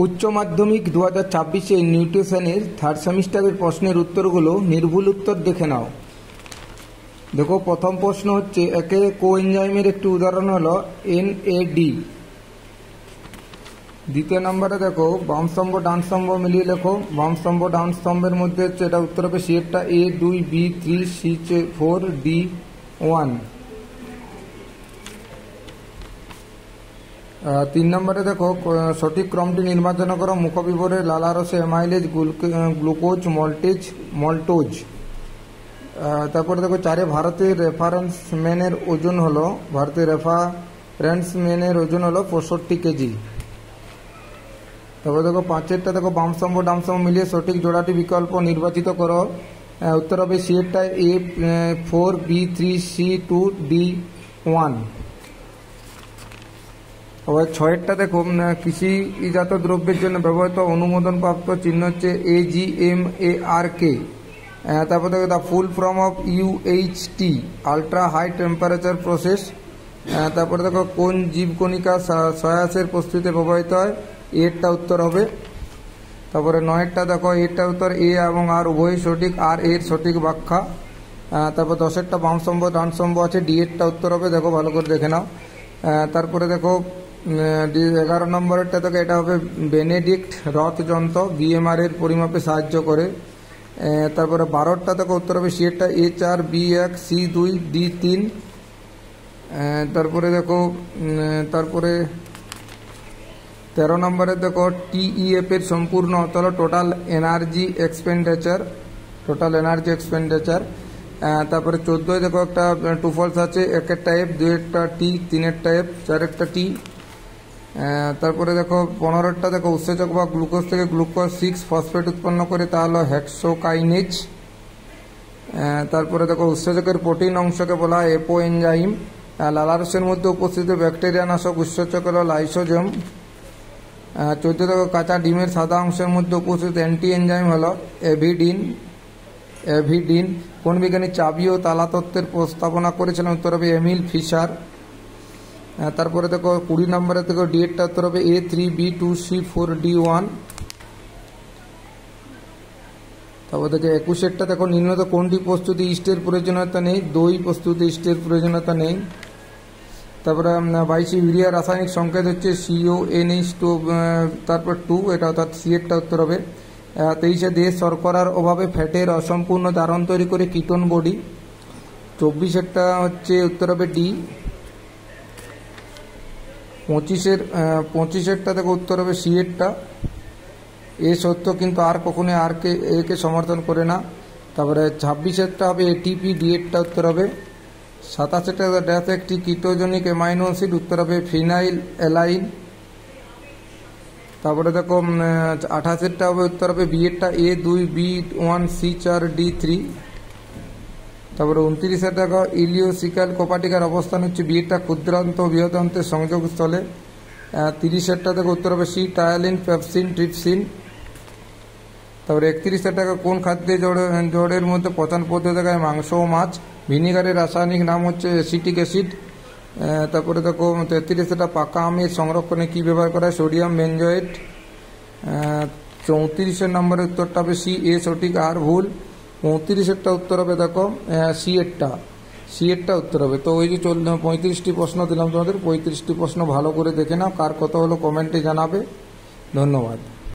উচ্চ মাধ্যমিক 2024 নিউট্রিশনের থার্ড সেমিস্টারের প্রশ্নের উত্তরগুলো নির্ভুল উত্তর দেখে নাও। দেখো, প্রথম প্রশ্ন হচ্ছে একে কোএনজাইমের একটি উদাহরণ হলো NAD। দ্বিতীয় নম্বরে দেখো বাম স্তম্ভ ডান স্তম্ভ মিলিয়ে লেখো। বাম স্তম্ভ ডান স্তম্ভের মধ্যে হচ্ছে এটা উত্তর হবে সিএরটা A2 B3 C4 D1। 3 নম্বরে দেখো সঠিক ক্রমটি নির্বাচন করো। মুখবিবরে লালারসে অ্যামাইলেজ গ্লুকোজ মল্টোজ। তারপরে দেখো 4 ভারতের রেফারেন্স ম্যানের ওজন হলো 65 কেজি। তারপরে দেখো 5এরটা দেখো বাম স্তম্ভ ডান স্তম্ভ মিলিয়ে সঠিক জোড়াটি বিকল্প নির্বাচিত করো। উত্তর হবে সিএরটা A4 B3 C2 D1। আবার 6এরটা দেখো কৃষিজাত দ্রব্যের জন্য ব্যবহৃত অনুমোদনপ্রাপ্ত চিহ্ন হচ্ছে AGMARK। তারপর দেখো the full form of UHT ultra high temperature process. তারপরে দেখো কোন জীবকণিকা সয়াসের প্রস্তুতিতে ব্যবহৃত হয়, এরটা উত্তর হবে। তারপরে 9এরটা দেখো এরটা উত্তর A এবং R উভয়ই সঠিক, আর এর সঠিক ব্যাখ্যা। তারপর 10এরটা বাম স্তম্ভ ডান স্তম্ভ আছে, D এরটা উত্তর হবে, দেখো ভালো করে দেখে নাও। তারপরে দেখো 11 নম্বরেরটা দেখো এটা হবে বেনেডিক্ট রথ যন্ত্র BMR এর পরিমাপে সাহায্য করে। তারপরে 12টা দেখো উত্তর হবে সিএরটা A4 B1 C2 D3। তারপরে দেখো 13 নম্বরে দেখো TEF এর সম্পূর্ণ অর্থ হলো টোটাল এনার্জি এক্সপেন্ডিচার। তারপরে 14 দেখো একটা টু ফলস আছে, 1এরটা F 2এরটা T 3এরটা F 4এরটা T। তারপরে দেখো 15এরটা দেখো উৎসেচক বা গ্লুকোজ থেকে গ্লুকোজ 6 ফসফেট উৎপন্ন করে, তা হলো হেক্সোকাইনেজ। তারপরে দেখো উৎসেচকের প্রোটিন অংশকে বলা হয় এপো এনজাইম। লালারসের মধ্যে উপস্থিত ব্যাকটেরিয়া নাশক উৎসেচক হলো লাইসোজোম। 14 দেখো কাঁচা ডিমের সাদা অংশের মধ্যে উপস্থিত অ্যান্টি এনজাইম হলো অ্যাভিডিন। কোন বিজ্ঞানী চাবি ও তালা তত্ত্বের প্রস্তাবনা করেছিলেন, উত্তর হবে এমিল ফিশার। তারপরে দেখো 20 নম্বরে দেখো ডি এরটা উত্তর হবে A3 B2 C4 D1। তারপর দেখো 21এরটা দেখো নিম্নত কোনটি প্রস্তুতি ইস্টের প্রয়োজনীয়তা নেই, দই প্রস্তুতি ইস্টের প্রয়োজনীয়তা নেই। তারপরে 22 ইউরিয়া রাসায়নিক সংকেত হচ্ছে CONH2 তারপর 2, এটা অর্থাৎ সি এরটা উত্তর হবে। 23 দেহ শর্করার অভাবে ফ্যাটের অসম্পূর্ণ জারণ তৈরি করে কিটোন বডি। 24এরটা হচ্ছে উত্তর হবে ডি। 25এরটা দেখো উত্তর হবে সি এরটা। এ সত্য কিন্তু আর কখনোই একে সমর্থন করে না। তারপরে 26এরটা হবে ATP, ডি এরটা উত্তর হবে। 27এরটা ড্যাশ একটি কিটোজনিক অ্যামাইনো অ্যাসিড, উত্তর হবে ফিনাইল অ্যালাইন। তারপরে দেখো 28এরটা হবে উত্তর হবে B এরটা A2 B1 C4 D3। তারপরে 29এর দেখো ইলিওসিক্যাল কোপাটিকার অবস্থান হচ্ছে বি এরটা ক্ষুদ্রান্ত বৃহদান্তের সংযোগস্থলে। 30এরটা দেখো উত্তর হবে সি টায়ালিন পেপসিন ট্রিপসিন। তারপরে 31এর টাকা কোন খাদ্যে জড়ের মধ্যে পচন পদ্ধতি দেখায়, মাংস ও মাছ। ভিনিগারের রাসায়নিক নাম হচ্ছে অ্যাসিটিক অ্যাসিড। তারপরে দেখো 33এরটা পাকা আমের সংরক্ষণে কি ব্যবহার করা হয়, সোডিয়াম বেনজয়েট। 34 নম্বরের উত্তরটা হবে সি এ সঠিক, আর ভুল। 35এরটা উত্তর হবে দেখো সি এরটা উত্তর হবে। তো ওই যে 35টি প্রশ্ন দিলাম তোমাদের, 35টি প্রশ্ন ভালো করে দেখে নাও, কার কত হলো কমেন্টে জানাবে। ধন্যবাদ।